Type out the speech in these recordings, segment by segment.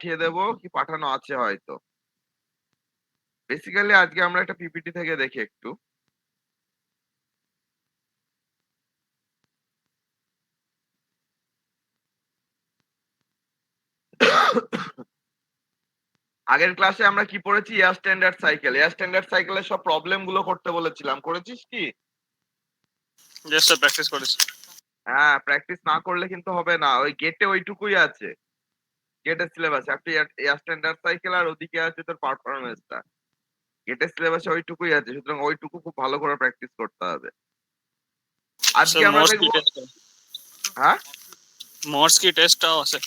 পাঠিয়ে দেবো কি পাঠানো আছে হয়তো। বেসিক্যালি আজকে আমরা একটা পিপিটি থেকে দেখি একটু। আগের ক্লাসে আমরা কি পড়েছি? Air standard cycle. Air standard সাইকেলের সব প্রবলেম গুলো করতে বলেছিলাম। করেছিস কি? Yes sir, practice করেছি। হ্যাঁ, প্র্যাকটিস না করলে কিন্তু হবে না। ওই গেটে ওইটুকুই আছে। গেটের সিলেবাসে একটা এয়ার স্ট্যান্ডার্ড সাইকেল আর ওদিকে আছে তোর পারফরম্যান্সটা। গেটের সিলেবাসে ওইটুকুই আছে। সুতরাং ওইটুকু খুব ভালো করে প্র্যাকটিস করতে হবে। আজকে স্যার আমরা মোর্স কি দেখবো। টেস্ট, হ্যাঁ? মোর্স কি টেস্টটাও আছে।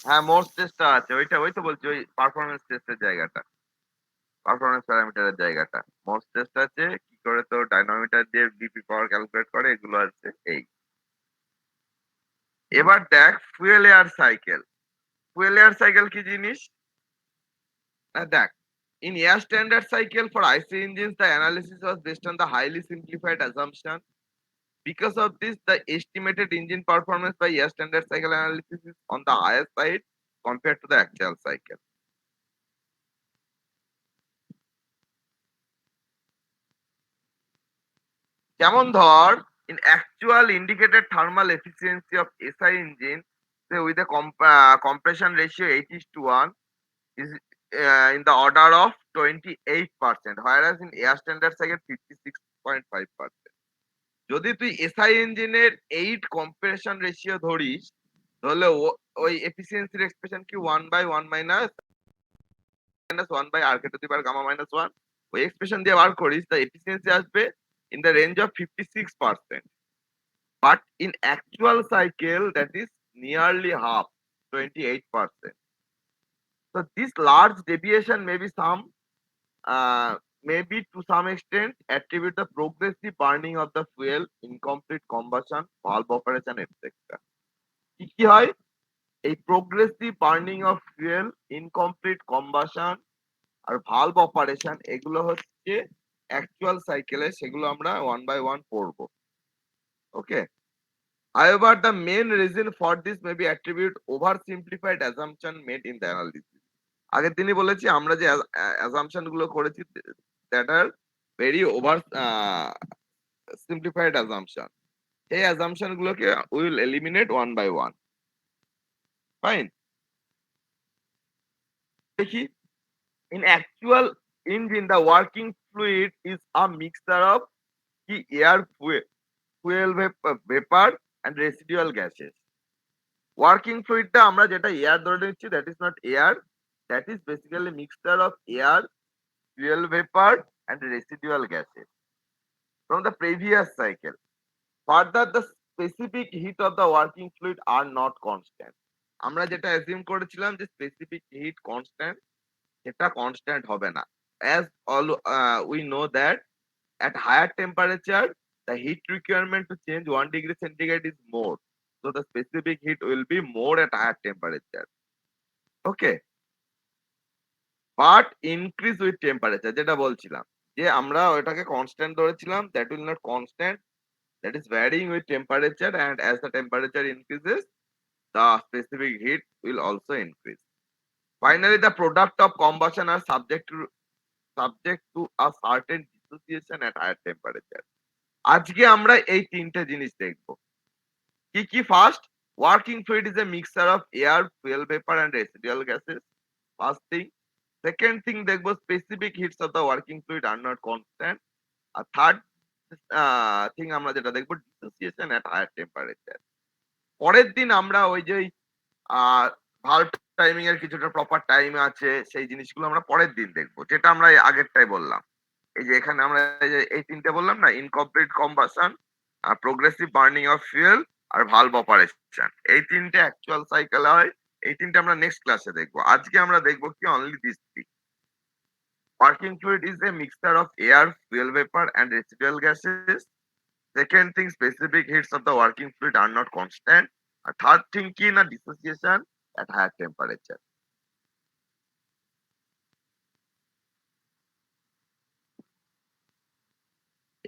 হ্যাঁ, মোর্স টেস্টটা আছে। ওই তো বলছি ওই পারফরম্যান্স টেস্টের জায়গাটা। পারফরম্যান্স প্যারামিটারের জায়গাটা। মোর্স টেস্ট আছে, কি করে তোর ডায়নামোমিটার দিয়ে বিপি পাওয়ার ক্যালকুলেট করে এগুলো আছে এই। এবার দেখ fuel air cycle. Fuel air cycle কি জিনিস? দেখ, in air standard cycle for IC engines, the analysis was based on the highly simplified assumption. Because of this, the estimated engine performance by air standard cycle analysis is on the higher side compared to the actual cycle. যেমন ধর, in actual indicated thermal efficiency of SI engine, say with a compression ratio 8:1 is in the order of 28%, whereas in air standard cycle 56.5%. যদি তুই SI ইঞ্জিনের 8 compression ratio ধরিস, তাহলে ওই এফিসিয়েন্সির expression কি 1/1 minus 1 by r k to the power gamma minus 1, ওই expression দিয়ে বার করিস, তা এফিসিয়েন্সি আসবে in the range of 56%. But in actual cycle, that is nearly half, 28%. So this large deviation may be maybe to some extent attribute the progressive burning of the fuel, incomplete combustion, valve operation, etc. কি কি হয়? এই progressive burning of fuel, incomplete combustion আর valve operation এগুলো হচ্ছে actual সাইকেলে, সেগুলো আমরা ওয়ান বাই ওয়ান পড়বো। ওকে। However, the main reason for this may be attribute oversimplified assumption made in the analysis. আগের দিনই বলেছি আমরা যে অ্যাজাম্পশন গুলো করেছি that are very over simplified assumption. এই অ্যাজাম্পশন গুলোকে will eliminate one by one. Fine. দেখি, in actual engine the working fluid is a mixture of the air, fuel vapor and residual gases. Working fluid টা আমরা যেটা air ধরে নিচ্ছি, that is not air, that is basically mixture of air, fuel vapor and residual gases from the previous cycle. Further, the specific heat of the working fluid are not constant. আমরা যেটা assume করেছিলাম যে specific hit constant, এটা constant হবে না। As all we know that at higher temperature, the heat requirement to change 1 degree centigrade is more. So the specific heat will be more at higher temperature. Okay. But increase with temperature, যেটা বলছিলাম যে আমরা ওটাকে constant ধরেছিলাম, that will not constant, that is varying with temperature, and as the temperature increases, the specific heat will also increase. Finally, the product of combustion are subject to a certain dissociation at higher temperature. আজকে আমরা এই তিনটে জিনিস দেখব। কি কি? First, working fluid is a mixture of air, fuel vapour and residual gases. First thing. Second thing দেখবো specific heats of the working fluid are not constant. আর থার্ড থিং আমরা যেটা দেখবো ডিসোসিয়েশন এট হায়ার টেম্পারেচার। পরের দিন আমরা ওই যে ভালভ টাইমিং এর কিছুটা প্রপার টাইম আছে, সেই জিনিসগুলো আমরা পরের দিন দেখবো, যেটা আমরা আগেরটাই বললাম। এই যে এখানে আমরা এই তিনটে বললাম না, incomplete combustion, progressive burning of fuel আর ভালভ অপারেশন, এই তিনটে অ্যাকচুয়াল সাইকেল হয়। এই তিনটে আমরা নেক্সট ক্লাসে দেখবো। আজকে আমরা দেখবো কি only this three. Working fluid is a mixture of air, fuel vapour and residual gases. Second thing, specific heats of the working fluid are not constant. A third thing কি না, dissociation at higher temperature.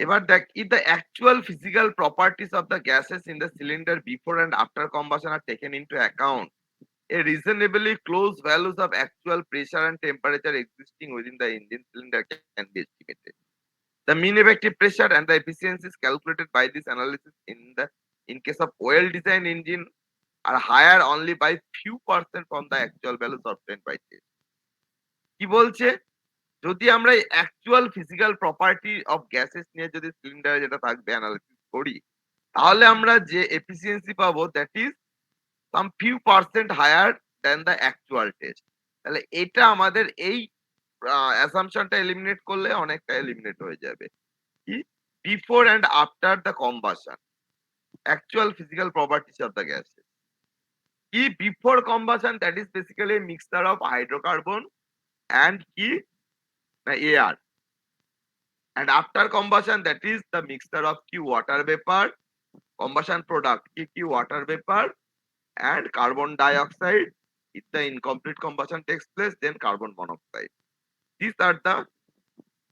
এবার দেখ, if the actual physical properties of the gases in the cylinder before and after combustion are taken into account, a reasonably close values of actual pressure and temperature existing within the engine cylinder can be estimated. The mean effective pressure and the efficiency is calculated by this analysis in case of well designed engine are higher only by few percent from the actual values obtained by test. কি বলছে, যদি আমরা actual physical property of gases নিয়ে যদি সিলিন্ডারে যেটা থাকবে analysis করি, তাহলে আমরা যে এফিসিয়েন্সি পাবো that is some few percent higher than the actual test. তাহলে এটা আমাদের এই অ্যাসাম্পশনটা এলিমিনেট করলে অনেকটা এলিমিনেট হয়ে যাবে। কি? Before and after the combustion actual physical properties of the gases. কি? Before combustion that is basically mixture of hydrocarbon and কি? না air. And after combustion, that is the mixture of Q water vapor, combustion product Q water vapor, and carbon dioxide. If the incomplete combustion takes place, then carbon monoxide. These are the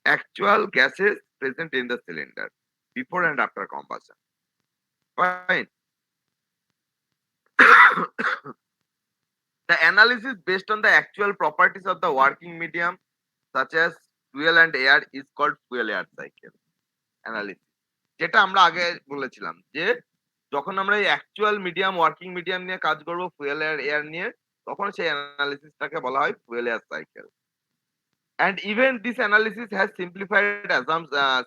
actual gases present in the cylinder before and after combustion. Fine. The analysis based on the actual properties of the working medium, such as fuel and air, is called fuel air cycle analysis. যেটা আমরা আগে বলেছিলাম যে যখন আমরা এই actual medium working medium নিয়ে কাজ করব ফুয়েল এয়ার নিয়ে, তখন সেই অ্যানালিসিসটাকে বলা হয় fuel air cycle. And even this analysis has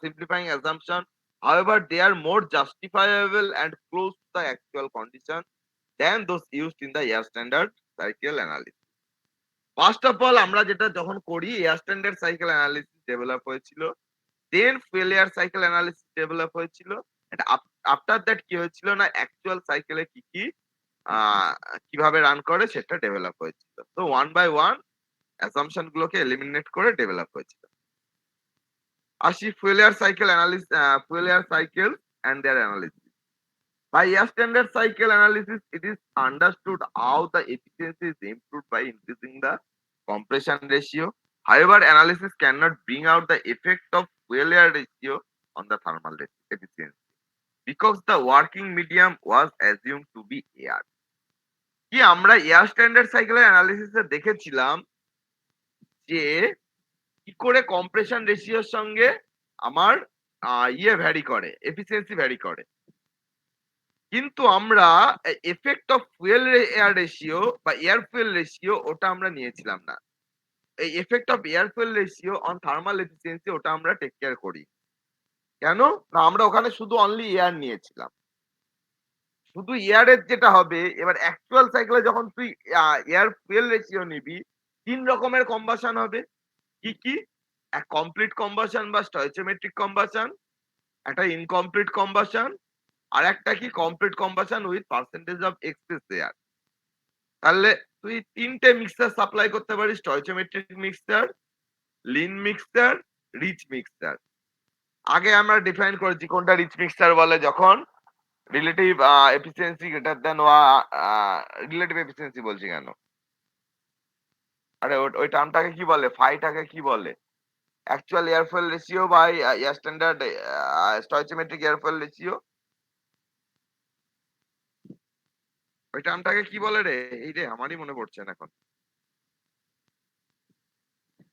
simplifying assumption. However, they are more justifiable and close to the actual condition than those used in the air standard cycle analysis. First of all, আমরা যেটা যখন করি air standard cycle analysis develop হয়েছিল, then fuel air cycle analysis develop হয়েছিল, and after that কি হয়েছিল না actual সাইকেলে কি কি কিভাবে রান করে সেটা ডেভেলপ হয়েছিল। তো ওয়ান বাই ওয়ান অ্যাসাম্পশন গুলোকে এলিমিনেট করে ডেভেলপ হয়েছিল। আসি fuel air cycle analysis, fuel air cycle and their analysis. By air standard cycle analysis, it is understood how the efficiency is improved by increasing the compression ratio. However, analysis cannot bring out the effect of fuel air ratio on the thermal efficiency because the working medium was assumed to be air. কি আমরা air standard সাইকেলের অ্যানালিসিসে দেখেছিলাম যে কি করে compression রেশিওর সঙ্গে আমার vary করে, এফিসিয়েন্সি ভ্যারি করে। কিন্তু আমরা effect of fuel air ratio বা এয়ার ফুয়েল রেশিও ওটা আমরা নিয়েছিলাম না। এই effect of air fuel ratio on thermal efficiency ওটা আমরা টেক কেয়ার করি। কেন? না আমরা ওখানে শুধু অনলি এয়ার নিয়েছিলাম। শুধু এয়ারের যেটা হবে, এবার অ্যাকচুয়াল সাইকেলে যখন তুই এয়ার ফুয়েল রেশিও নিবি, ৩ রকমের কম্বাশন হবে। কি, কি? এক কমপ্লিট কম্বাশন বা স্টয়চিওমেট্রিক কম্বাশন, একটা ইনকমপ্লিট কম্বাশন, আর একটা কি complete combustion with percentage of excess air. তাহলে তুই ৩ টে মিক্সচার সাপ্লাই করতে পারিস, stoichiometric mixture, lean mixture, rich mixture. আগে আমরা ডিফাইন করেছি কোনটা রিচ মিক্সচার বলে, যখন relative efficiency greater than relative efficiency বলছি কেন? আরে ওই টার্মটাকে কি বলে? ফাইটাকে কি বলে? Actual air fuel ratio by air standard stoichiometric air fuel ratio. ওই টার্মটাকে কি বলে রে? এই রে আমারই মনে পড়ছে না এখন।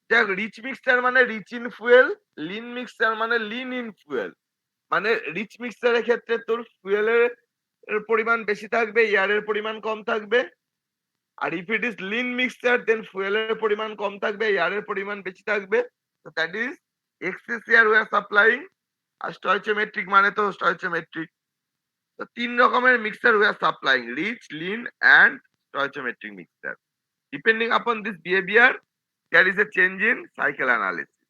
দেখ, রিচ মিক্সচার মানে rich in fuel, lean mixture মানে লিন ইন ফুয়েল। মানে রিচ মিক্সচারের ক্ষেত্রে তোর ফুয়েলের পরিমাণ বেশি থাকবে, এয়ারের পরিমাণ কম থাকবে। আর if it is lean mixture then ফুয়েলের পরিমাণ কম থাকবে, এয়ারের পরিমাণ বেশি থাকবে। তো that is excess air we are supplying. আর স্টয়চিওমেট্রিক মানে তো স্টয়চিওমেট্রিক। তো ৩ রকমের mixture we are supplying, rich, lean and stoichiometric mixture. Depending upon this behavior, there is a change in cycle analysis.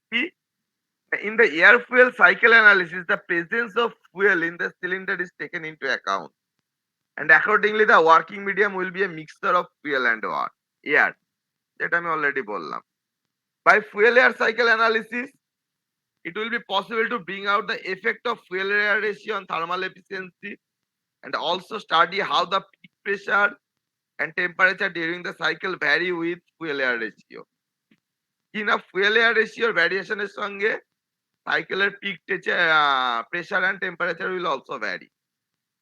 See, in the air fuel cycle analysis, the presence of fuel in the cylinder is taken into account, and accordingly, the working medium will be a mixture of fuel and air. যেটা আমি already বললাম। By fuel air cycle analysis, it will be possible to bring out the effect of fuel air ratio on thermal efficiency and also study how the peak pressure and temperature during the cycle vary with fuel air ratio. কি না fuel air রেশিওর ভ্যারিয়েশনের সঙ্গে সাইকেলের peak pressure and temperature will also vary.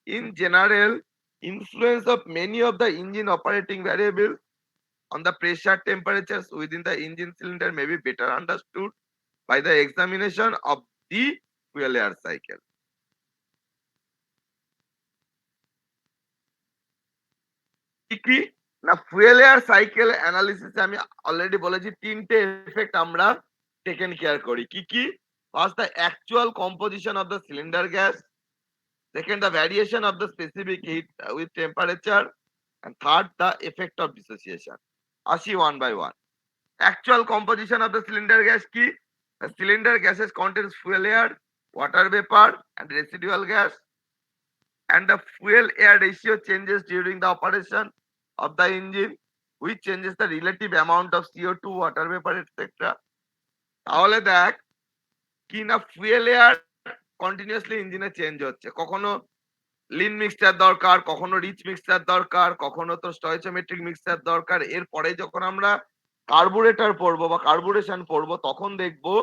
In general, Influence of many of the engine operating variables on the pressure temperatures within the engine cylinder may be better understood by the examination of the fuel air cycle. কি না fuel air cycle অ্যানালিসিসে আমি already বলেছি তিনটে effect আমরা taken care করি কি কি first the actual composition of the cylinder gas second the variation of the specific heat with temperature and third the effect of dissociation আসি one by one actual composition of the cylinder gas কি cylinder gases contents fuel air water vapour and residual gas and the fuel air ratio changes during the operation of the engine which changes the relative amount of CO2 water vapor etc. তাহলে দেখ কি না fuel air continuously ইঞ্জিনে change হচ্ছে কখনো Lin mixture দরকার কখনো rich mixture দরকার কখনো তো স্টয়চিওমেট্রিক মিক্সচার দরকার এরপরে যখন আমরা কার্বুরেটর পড়বো বা কার্বুরেশন পড়বো তখন দেখবো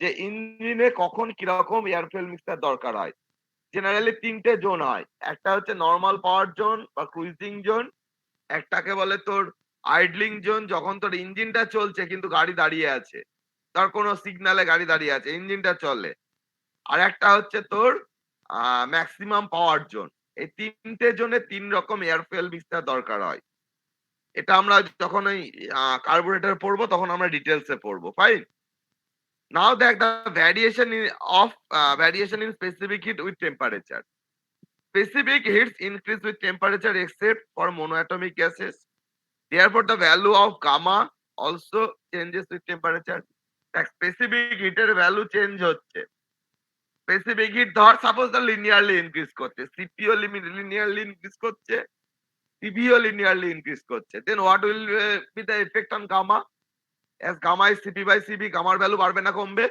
যে ইঞ্জিনে কখন কিরকম এয়ার ফুয়েল মিক্সচার দরকার হয় জেনারেলি তিনটে জোন হয় একটা হচ্ছে নর্মাল পাওয়ার জোন বা ক্রুইজিং জোন একটাকে বলে তোর আইডলিং জোন যখন তোর ইঞ্জিনটা চলছে কিন্তু গাড়ি দাঁড়িয়ে আছে তার কোনো সিগনালে গাড়ি দাঁড়িয়ে আছে ইঞ্জিনটা চলে আর একটা হচ্ছে তোর ম্যাক্সিমাম পাওয়ার জোন এই তিনটে জোনে তিন রকম এয়ার ফুয়েল মিক্সচার দরকার হয় এটা আমরা যখন ওই কার্বুরেটর পড়বো তখন আমরা ডিটেলসে পড়বো ফাইন নাও দেখ the variation in specific heat with temperature specific heats increase with temperature except for monoatomic gases. Therefore, the value of gamma also changes with temperature. Specific heat এর value change হচ্ছে specific heat ধর suppose the linearly increase করছে CPO linearly increase করছে CBO linearly increase করছে then what will be the effect on gamma as gamma is CP by CB gamma এর value বাড়বে না কমবে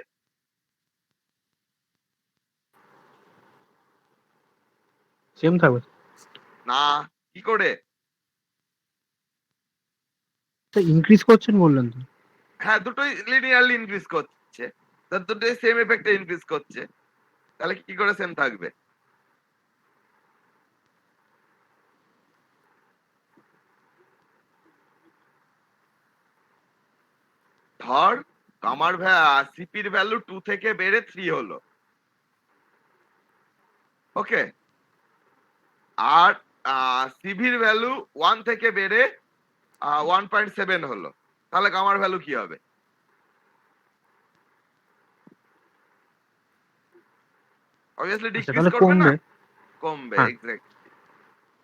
সেম থাকবে না কি করে ইনক্রিজ করছেন বললেন তো হ্যাঁ দুটোই লিনিয়ারলি ইনক্রিজ করছে দুটোই সেম এফেক্টে ইনক্রিজ করছে তাহলে কি করে সেম থাকবে ধর আমার সিপির ভ্যালু 2 থেকে বেড়ে 3 হলো ওকে আর সিভির ভ্যালু 1 থেকে বেড়ে 1.7 হলো তাহলে গামার ভ্যালু কি হবে অবভিয়াসলি ডিক্রিজ করবে না কমবে এক্স্যাক্টলি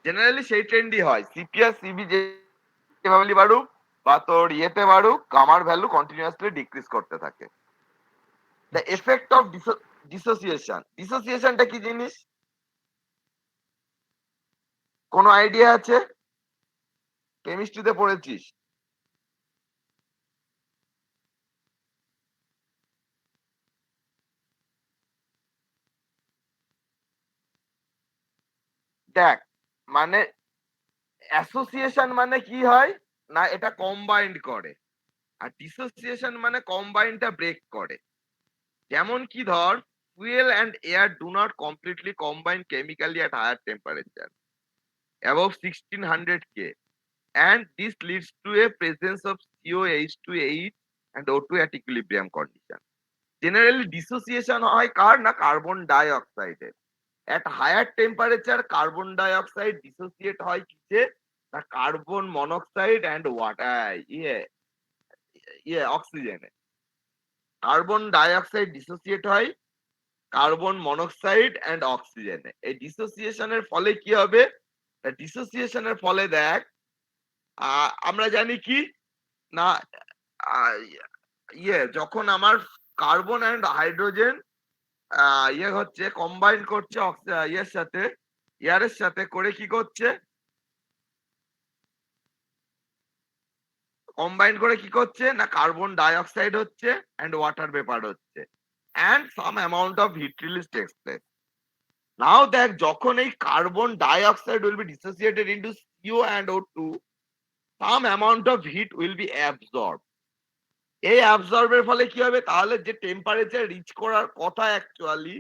জেনারেলি সেই ট্রেন্ডই হয় সিপি আর সিবি যেভাবে বাড়ুক বা তোর ইয়েতে বাড়ুক গামার ভ্যালু কন্টিনিউয়াসলি ডিক্রিজ করতে থাকে দ্য এফেক্ট অফ ডিসোসিয়েশনটা কি জিনিস কোন আইডিয়া আছে কেমিস্ট্রিতে পড়েছিস দেখ মানে অ্যাসোসিয়েশন মানে কি হয় না এটা কম্বাইন্ড করে আর ডিসোসিয়েশন মানে কম্বাইন্ডটা ব্রেক করে যেমন কি ধর fuel and air do not completely combine chemically at higher temperature above 1600 K and this leads to a presence of COH2H and O2 at equilibrium condition. Generally dissociation হয় কার না carbon die অক্সাইডের at higher temperature carbon dioxide dissociate হয় কিসে না carbon monoxide and water অক্সিজেনে carbon dioxide dissociate হয় carbon monoxide and অক্সিজেনে এই ডিসোসিয়েশনের ফলে কি হবে ডিসোসিয়েশনের ফলে দেখ আমরা জানি কি না যখন আমার কার্বন এন্ড হাইড্রোজেন হচ্ছে কম্বাইন করছে এয়ারের সাথে করে কি করছে কম্বাইন করে কি করছে না কার্বন ডাইঅক্সাইড হচ্ছে এন্ড ওয়াটার ভেপার হচ্ছে and some amount of heat release takes place. Now দেখ যখন এই carbon dioxide will be dissociated into CO and O2, some amount of heat will be absorbed. এই অ্যাবজর্বের ফলে কি হবে তাহলে যে টেম্পারেচার রিচ করার কথা অ্যাকচুয়ালি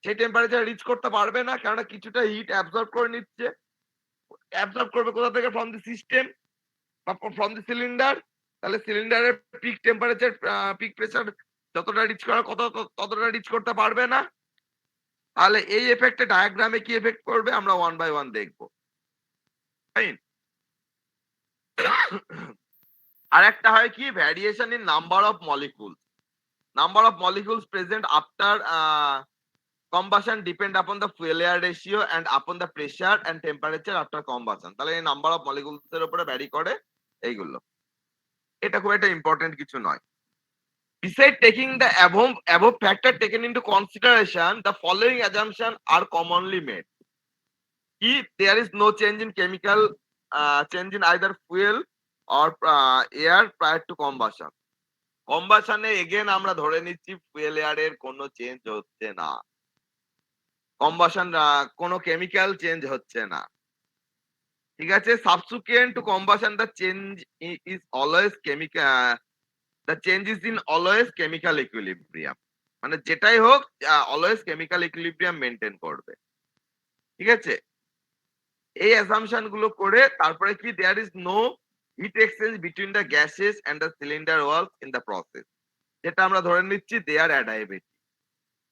সেই টেম্পারেচার রিচ করতে পারবে না কারণ কিছুটা হিট অ্যাবজর্ব করে নিচ্ছে অ্যাবজর্ব করবে কোথা থেকে? ফ্রম দি সিস্টেম বা ফ্রম দি সিলিন্ডার। তাহলে সিলিন্ডারের পিক টেম্পারেচার পিক প্রেসার যতটা রিচ করার কথা ততটা রিচ করতে পারবে না। তাহলে এই এফেক্টে ডায়াগ্রামে কি এফেক্ট করবে আমরা ওয়ান বাই ওয়ান দেখবো। ফাইন। আরেকটা হয় কি variation in number of molecules. Number of molecules present after combustion depend upon the fuel air ratio and upon the pressure and temperature after combustion. তাহলে এই নাম্বার অফ মলিকুলস এর উপরে vary করে এইগুলো। এটা খুব একটা ইম্পর্টেন্ট কিছু নয়। Besides taking the above factor taken into consideration, the following assumptions are commonly made. If there is no change in chemical change in either fuel or air prior to combustion. কম্বাশনে again আমরা ধরে নিচ্ছি fuel air এর কোনো change হচ্ছে না। Combustion কোনো chemical change হচ্ছে না। ঠিক আছে? Subsequent to combustion the change is always chemical the change is in always chemical equilibrium. মানে যেটাই হোক অলওয়েজ কেমিক্যাল ইকুইলিব্রিয়াম মেনটেন করবে। ঠিক আছে? এই অ্যাসাম্পশন গুলো করে তারপরে কি there is no heat exchange between the gases and the cylinder walls in the process. যেটা আমরা ধরে নিচ্ছি দে আর অ্যাডাইভেটিভ।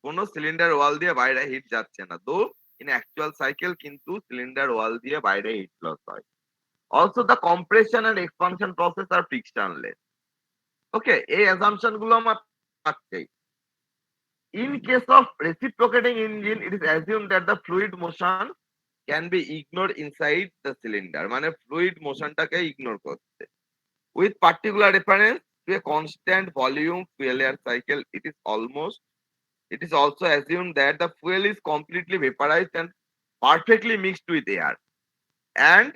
কোনো সিলিন্ডার ওয়াল দিয়ে বাইরে হিট যাচ্ছে না। দো ইন অ্যাকচুয়াল সাইকেল কিন্তু সিলিন্ডার ওয়াল দিয়ে বাইরে হিট লস হয়। Also the compression and expansion process are frictionless. Okay, এই অ্যাসাম্পশন গুলো আমার থাকছেই। In case of reciprocating engine, it is assumed that the fluid motion can be ignored inside the cylinder. মানে fluid motionটাকে ignore করতে। With particular reference to a constant volume fuel air cycle, it is also assumed that the fuel is completely vaporized and perfectly mixed with air, and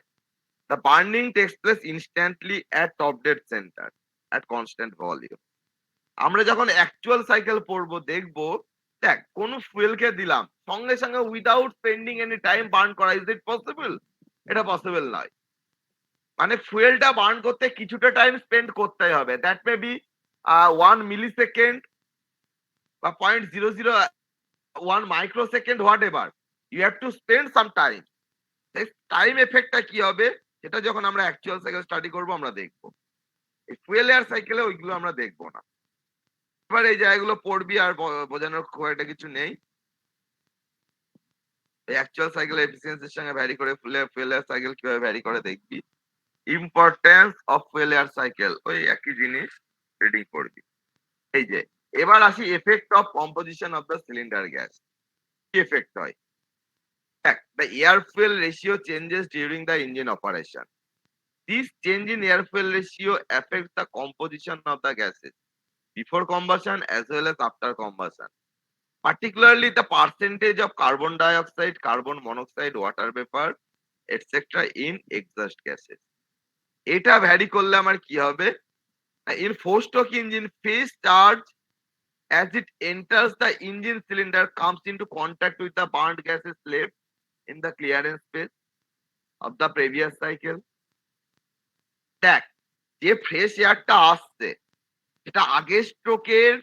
the burning takes place instantly at top dead center at constant volume. আমরা যখন actual cycle পড়বো দেখবো, দেখ কোন ফুয়েলকে দিলাম সঙ্গে সঙ্গে without spending any time burn করা, ইজ ইট পসিবল? এটা পসিবল নয়। মানে ফুয়েলটা বার্ন করতে কিছুটা টাইম স্পেন্ড করতেই হবে। That may be 1 milli second বা 0.001 microsecond whatever, you have to spend some time. Time এফেক্টটা কি হবে সেটা যখন আমরা অ্যাকচুয়াল সাইকেল স্টাডি করবো আমরা দেখবো। এই ফুয়েল এয়ার সাইকেলে ওইগুলো আমরা দেখবো না। এবার এই জায়গাগুলো পড়বি আর বোঝানোর খুব একটা কিছু নেই। অ্যাকচুয়াল সাইকেল এফিসিয়েন্সির সঙ্গে ভ্যারি করে ফুয়েল এয়ার সাইকেল কিভাবে ভ্যারি করে দেখবি। Importance of fuel air cycle ওই একই জিনিস রিডিং করবি। এই যে এবার আসি effect of composition of the cylinder gas. কি এফেক্ট হয়? The air fuel ratio changes during the engine operation. This change in air fuel ratio affects the composition of the gases before combustion as well as after combustion, particularly the percentage of carbon dioxide, carbon monoxide, water vapor, etc. in exhaust gases. এটা vary করলে আমার কি হবে? In four-stroke engine, phase charge as it enters the engine cylinder comes into contact with the burned gases left in the clearance space of the previous cycle. দেখ যে fresh এয়ারটা আসছে সেটা আগের স্ট্রোকের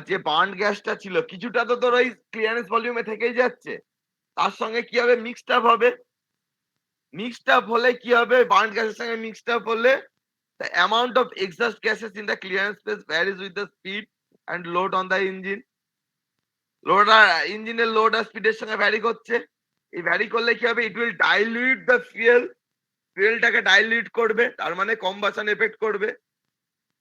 যে বার্ন গ্যাসটা ছিল কিছুটা তো তোর ওই ক্লিয়ারেন্স ভলিউমে থেকেই যাচ্ছে, তার সঙ্গে কি হবে মিক্সড আপ হবে। মিক্সড আপ হলে কি হবে? বার্ন গ্যাসের সঙ্গে মিক্সড আপ হলে the amount of exhaust gases in the clearance space varies with the speed and load on the engine. Load আর ইঞ্জিনের লোড আর স্পিডের সঙ্গে ভ্যারি করছে। এই ভ্যারি করলে কি হবে? ইট উইল ডাইলিউট দ্য ফুয়েলটাকে ডাইলিউট করবে, তার মানে কম্বাশন এফেক্ট করবে।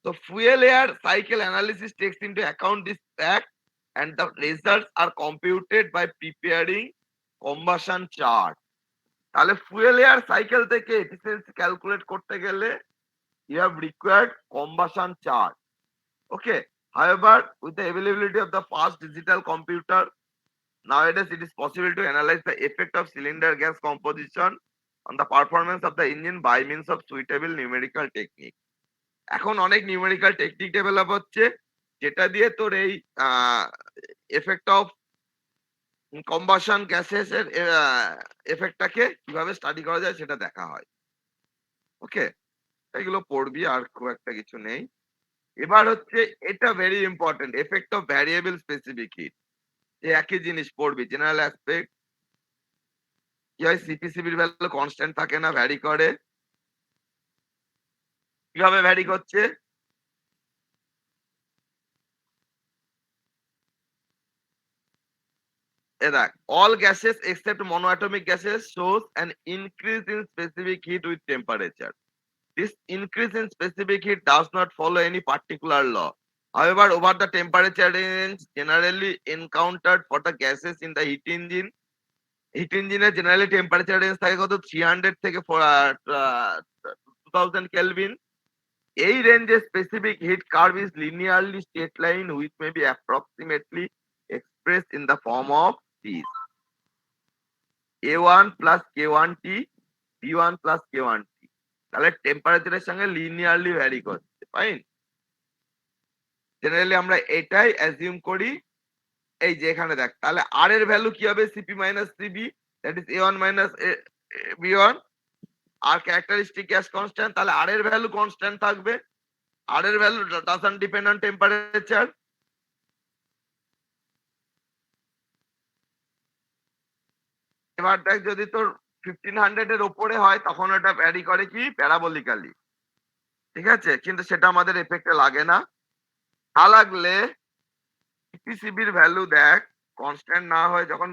So fuel air cycle analysis takes into account this fact and the results are computed by preparing combustion chart. তাহলে fuel air cycle থেকে efficiency calculate করতে গেলে you have required combustion chart. Okay. However, with the availability of the fast digital computer, nowadays it is possible to analyze the effect of cylinder gas composition on the performance of the engine by means of suitable numerical technique. এখন অনেক numerical technique develop হচ্ছে যেটা দিয়ে তোর এই effect of combustion gases এর এফেক্টটাকে কিভাবে study করা যায় সেটা দেখা হয়। ওকে, এগুলো পড়বি আর খুব একটা কিছু নেই। এবার হচ্ছে এটা very important, effect of variable specific hit. এই একই জিনিস পড়বি, জেনারেল অ্যাসপেক্ট, কি হয় সিপিসিবির ভ্যালু কনস্ট্যান্ট থাকে না, ভ্যারি করে। কিভাবে ভ্যারি করছে? এ দেখ, all gases except monoatomic gases shows an increase in specific heat with temperature. This increase in specific heat does not follow any particular law. However, over the temperature range generally encountered for the gases in the heat engine, heat ইঞ্জিনের generally temperature range থাকে কত 300 থেকে 2000 কেলভিন। এই রেঞ্জে specific heat curve is linearly straight line which may be approximately expressed in the form of this A1 plus K1T B1 plus K1T। তাহলে টেম্পারেচারের সঙ্গে লিনিয়ারলি ভ্যারি করছে, ফাইন। জেনারেলি আমরা এটাই অ্যাজিউম করি। এই যে এখানে দেখ, তাহলে আর এর ভ্যালু কি হবে? CP minus CB, that is A1 minus B1। R characteristic gas constant, তাহলে আর এর ভ্যালু কনস্ট্যান্ট থাকবে। আর এর value doesn't depend on temperature. এবার দেখ, যদি তোর 1500 এর উপরে হয় তখন ওটা ভ্যারি করে কি প্যারাবোলিক্যালি, ঠিক আছে, কিন্তু সেটা আমাদের এফেক্টে লাগে না। না লাগলে সিপিসিবির ভ্যালু দেখ কনস্ট্যান্ট না হয় যখন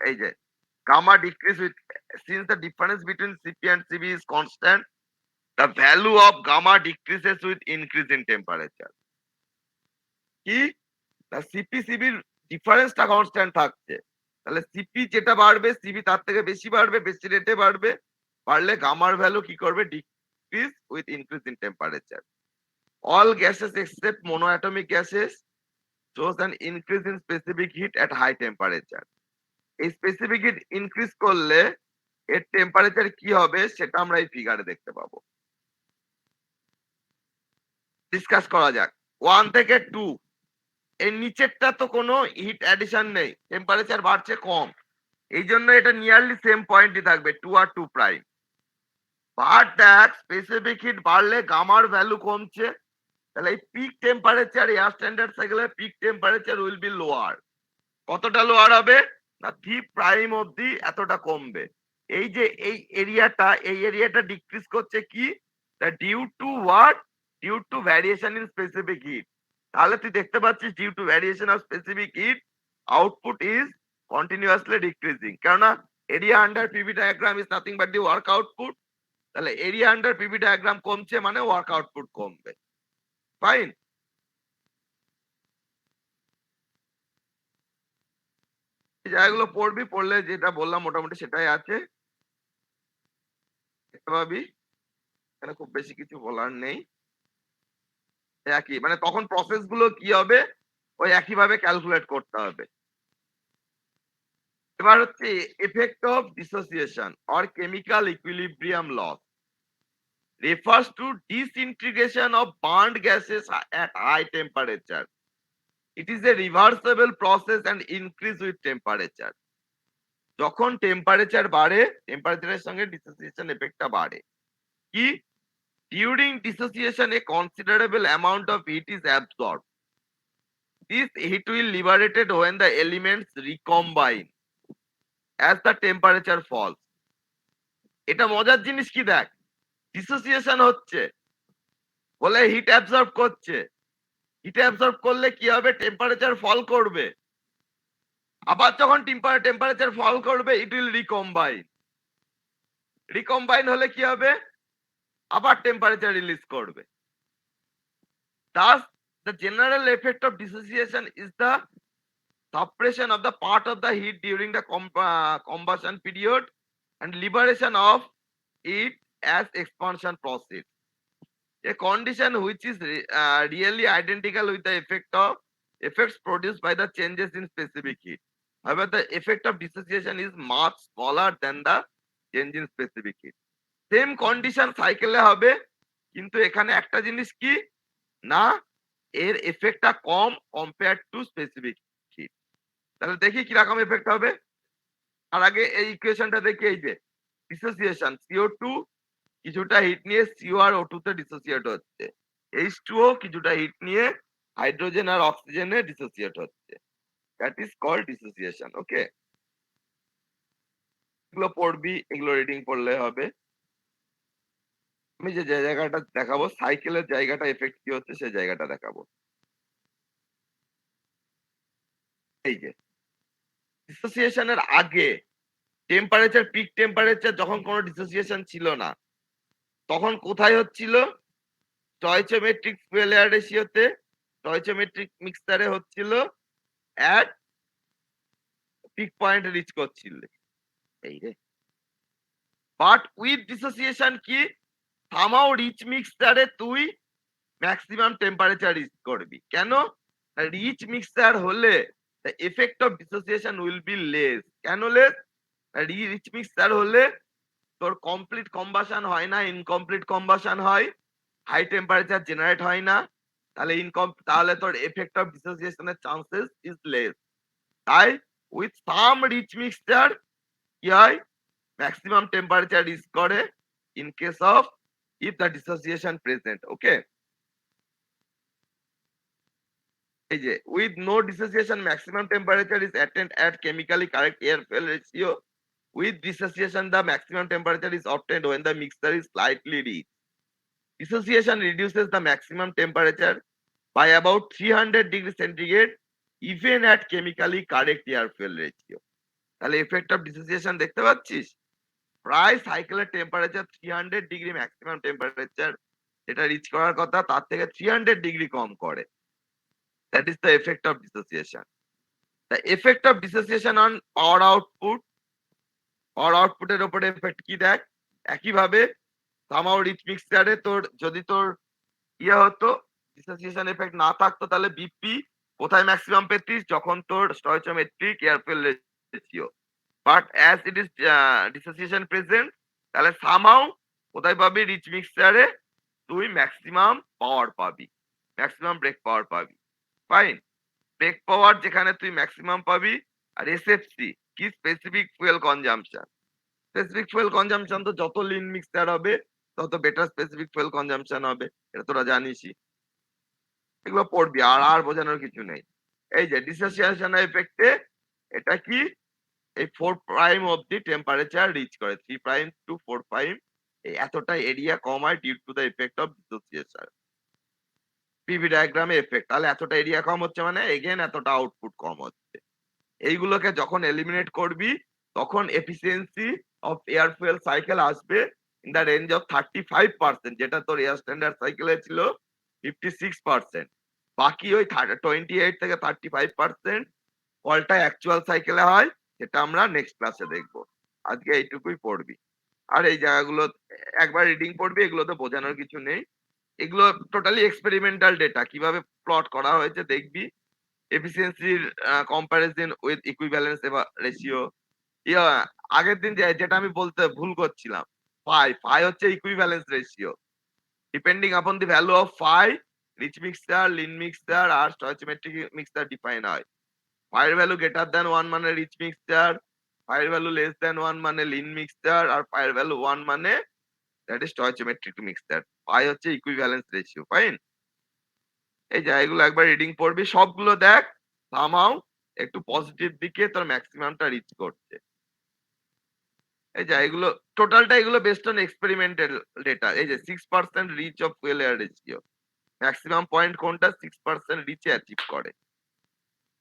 এই যে gamma decrease with, since the difference between CP and CB is constant, the value of gamma decreases with increase in temperature. কি? সিপি সিবির ডিফারেন্সটা কনস্ট্যান্ট থাকছে, তাহলে সিপি যেটা বাড়বে সিবি তার থেকে বেশি বাড়বে, বেশি রেটে বাড়বে। বাড়লে গামার ভ্যালু কি করবে? Decrease with increase in temperature. All gases except monoatomic gases shows an increase in specific heat at high temperature. এই স্পেসিফিক হিট ইনক্রিজ করলে এর টেম্পারেচার কি হবে সেটা আমরা এই ফিগারে দেখতে পাবো। ডিসকাস করা যাক। 1 থেকে 2, এর নিচেরটা তো কোনো হিট অ্যাডিশন নেই, টেম্পারেচার বাড়ছে কম, এই জন্য এটা নিয়ারলি সেম পয়েন্টই থাকবে 2 আর 2 প্রাইম। বাট দেখ স্পেসিফিক হিট বাড়লে গামার ভ্যালু কমছে, তাহলে এই পিক টেম্পারেচার এয়ার স্ট্যান্ডার্ড সাইকেলের peak temperature will be lower. কতটা লোয়ার হবে? না 3 প্রাইম অবধি এতটা কমবে। এই যে এই এরিয়াটা ডিক্রিজ করছে কি? Due to what? Due to variation in specific heat. তাহলে তুই দেখতে পাচ্ছিস due to variation of specific heat output is continuously decreasing. কেননা area under PV diagram is nothing but the work output. তাহলে এরিয়া আন্ডার পিভি ডায়াগ্রাম কমছে মানে work output কমবে, fine. জায়গাগুলো পড়বি, পড়লে যেটা বললাম মোটামুটি সেটাই আছে, দেখতে পাবি। এখানে খুব বেশি কিছু বলার নেই, একই মানে তখন প্রসেস গুলো কি হবে ওই একই ভাবে ক্যালকুলেট করতে হবে। এবার হচ্ছে effect of dissociation or chemical equilibrium loss refers to disintegration of burned gases at high temperature. It is a reversible process and increase with temperature. যখন টেম্পারেচার বাড়ে, টেম্পারেচারের সঙ্গে ডিসোসিয়েশন এফেক্টটা বাড়ে। কি? During dissociation, a considerable amount of heat is absorbed. This heat will liberated when the elements recombine as the temperature falls. এটা মজার জিনিস কি দেখ, ডিসোসিয়েশন হচ্ছে বলে হিট অ্যাবজর্ব করছে, হিট অ্যাবজর্ব করলে কি হবে? টেম্পারেচার ফল করবে। আবার যখন টেম্পারেচার ফল করবে ইট উইল রিকম্বাইন। রিকম্বাইন হলে কি হবে? আবার টেম্পারেচার রিলিজ করবে। Thus, the general effect of dissociation is the suppression of the part of the heat during the combustion period and liberation of it as expansion proceeds. A condition which is really identical with the effects produced by the changes in specific heat. However, the effect of dissociation is much smaller than the change in specific heat. Same condition সাইকেলে হবে, কিন্তু এখানে একটা জিনিস কি না, এর এফেক্টটা কম compare to specific heat. তাহলে দেখি কিরকম এফেক্ট হবে। আর আগে এই ইকুয়েশনটা দেখি, এই যে ডিসোসিয়েশন CO2 কিছুটা হিট নিয়ে CO আর O2 তে ডিসোসিয়েট হচ্ছে, H2O কিছুটা হিট নিয়ে হাইড্রোজেন আর অক্সিজেনে ডিসোসিয়েট হচ্ছে, দ্যাট ইজ কল্ড ডিসোসিয়েশন। ওকে, এগুলো পড়বি, এগুলো রিডিং পড়লে হবে। আমি যে জায়গাটা দেখাবো সাইকেলের জায়গাটা এফেক্ট কি হচ্ছে সেই জায়গাটা দেখাবো। এই যে ডিসোসিয়েশন এর আগে টেম্পারেচার পিক টেম্পারেচার যখন কোনো ডিসোসিয়েশন ছিল না তখন কোথায় হচ্ছিল? স্টয়চিওমেট্রিক ফুয়েল এয়ার রেশিওতে স্টয়চিওমেট্রিক মিক্সচারে হচ্ছিল এট পিক পয়েন্ট রিচ করছিল। এই রে বাট উইথ ডিসোসিয়েশন কি সামাও রিচ মিক্সচারে তুই ম্যাক্সিমাম টেম্পারেচার রিচ করবি। কেন? রিচ মিক্সচার হলে the effect of dissociation will be less. কেন less? রিচ মিক্সচার হলে তোর কমপ্লিট কম্বাশন হয় না, ইনকমপ্লিট কম্বাশন হয়, হাই টেম্পারেচার জেনারেট হয় না, তাহলে তোর এফেক্ট অফ ডিসোসিয়েশনের চান্সেস ইজ লেস। তাই উইথ সাম রিচ মিক্সচার কি হয়? ম্যাক্সিমাম টেম্পারেচার রিচ করে in case of if the dissociation present. Okay, এই যে with no dissociation maximum temperature is attend at chemically correct air fuel ratio. With dissociation, the maximum temperature is obtained when the mixture is slightly rich. Dissociation reduces the maximum temperature by about 300 degrees centigrade even at chemically correct air fuel ratio. তাহলে effect of dissociation দেখতে পাচ্ছিস? প্রায় সাইকেলের temperature 300 degree maximum temperature যেটা rich করার কথা তার থেকে 300 ডিগ্রি কম করে। That is the effect of dissociation. The effect of dissociation on power output আউটপুটের উপরে এফেক্ট কি দেখ? একইভাবে সামাও রিচ মিক্সচারে তোর যদি তোর ইয়ে হতো ডিসোসিয়েশন এফেক্ট না থাকতো তাহলে বিপি কোথায় ম্যাক্সিমাম পেতিস? যখন তোর stoichiometric air fuel ratio. But as it is dissociation present তাহলে সামাও কোথায় পাবি? রিচ মিক্সচারে তুই ম্যাক্সিমাম পাওয়ার পাবি, ম্যাক্সিমাম ব্রেক পাওয়ার পাবি। ফাইন, ব্রেক পাওয়ার যেখানে তুই ম্যাক্সিমাম পাবি। আর এসএফসি কি? Specific fuel consumption. Specific fuel consumption তো যত লিন মিক্সচার হবে তত বেটার স্পেসিফিক ফুয়েল কনজাম্পশন হবে, এটা তোরা জানিসই। এগুলো পড়বি, আর বোঝানোর কিছু নেই। এই যে ডিসোসিয়েশন এফেক্টে এটা কি? এই 4 প্রাইম অবধি টেম্পারেচার রিচ করে, 3 প্রাইম টু 4 প্রাইম এই এতটা এরিয়া কম হয় due to the effect of dissociation. PV ডায়াগ্রামে এফেক্ট, তাহলে এতটা এরিয়া কম হচ্ছে মানে এগেন এতটা আউটপুট কম হচ্ছে। এইগুলোকে যখন এলিমিনেট করবি তখন efficiency of air fuel cycle আসবে ইন দ্য রেঞ্জ অফ 35%, যেটা তোর এয়ার স্ট্যান্ডার্ড সাইকেলে ছিল 56%। বাকি ওই 28 থেকে 35% ফলটা অ্যাকচুয়াল সাইকেলে হয়, যেটা আমরা নেক্সট ক্লাসে দেখবো। আজকে এইটুকুই পড়বি। আর এই জায়গাগুলো একবার রিডিং পড়বি, এগুলোতে বোঝানোর কিছু নেই। এগুলো টোটালি এক্সপেরিমেন্টাল ডেটা, কিভাবে প্লট করা হয়েছে দেখবি। এফিসিয়েন্সির কম্পারিজন উইথ ইকুইভ্যালেন্স রেশিও। আগের দিন যেটা আমি বলতে ভুল করছিলাম, ফাই হচ্ছে equivalence ratio. Depending upon the value of phi rich mixture, lean mixture আর স্টয়চিওমেট্রিক মিক্সচার ডিফাইন হয়। ফাইয়ের ভ্যালু গ্রেটার দ্যান 1 মানে রিচ মিক্সচার, ফাইয়ের ভ্যালু লেস দ্যান 1 মানে লিন মিক্সচার, আর ফাইয়ের ভ্যালু 1 মানে that is stoichiometric mixture. Phi হচ্ছে ইকুইভ্যালেন্স রেশিও। ফাইন, এই জায়গাগুলো একবার রিডিং পড়বি, সবগুলো দেখ সামহাউ একটু পজিটিভ দিকে তোর ম্যাক্সিমামটা রিচ করছে। এই যে এগুলো টোটালটা এগুলো বেসড অন এক্সপেরিমেন্টাল ডেটা। এই যে 6% rich of fuel air ratio, maximum point কোনটা? 6% রিচে অ্যাচিভ করে।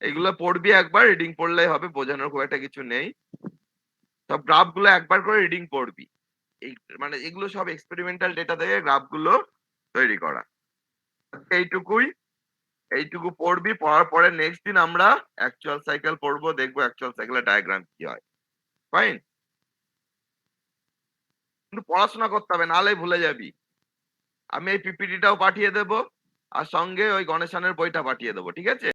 এগুলো পড়বি একবার, রিডিং পড়লেই হবে, বোঝানোর খুব একটা কিছু নেই। সব গ্রাফ গুলো একবার করে রিডিং পড়বি। এই মানে এগুলো সব এক্সপেরিমেন্টাল ডেটা থেকে গ্রাফ গুলো তৈরি করা। এইটুকুই, এইটুকু পড়বি। পড়ার পরে নেক্সট দিন আমরা অ্যাকচুয়াল সাইকেল পড়বো, দেখবো অ্যাকচুয়াল সাইকেলের ডায়াগ্রাম কি হয়। ফাইন, কিন্তু পড়াশোনা করতে হবে, নাহলে ভুলে যাবি। আমি এই পিপিটিটাও পাঠিয়ে দেবো আর সঙ্গে ওই গণেশনের বইটা পাঠিয়ে দেবো, ঠিক আছে?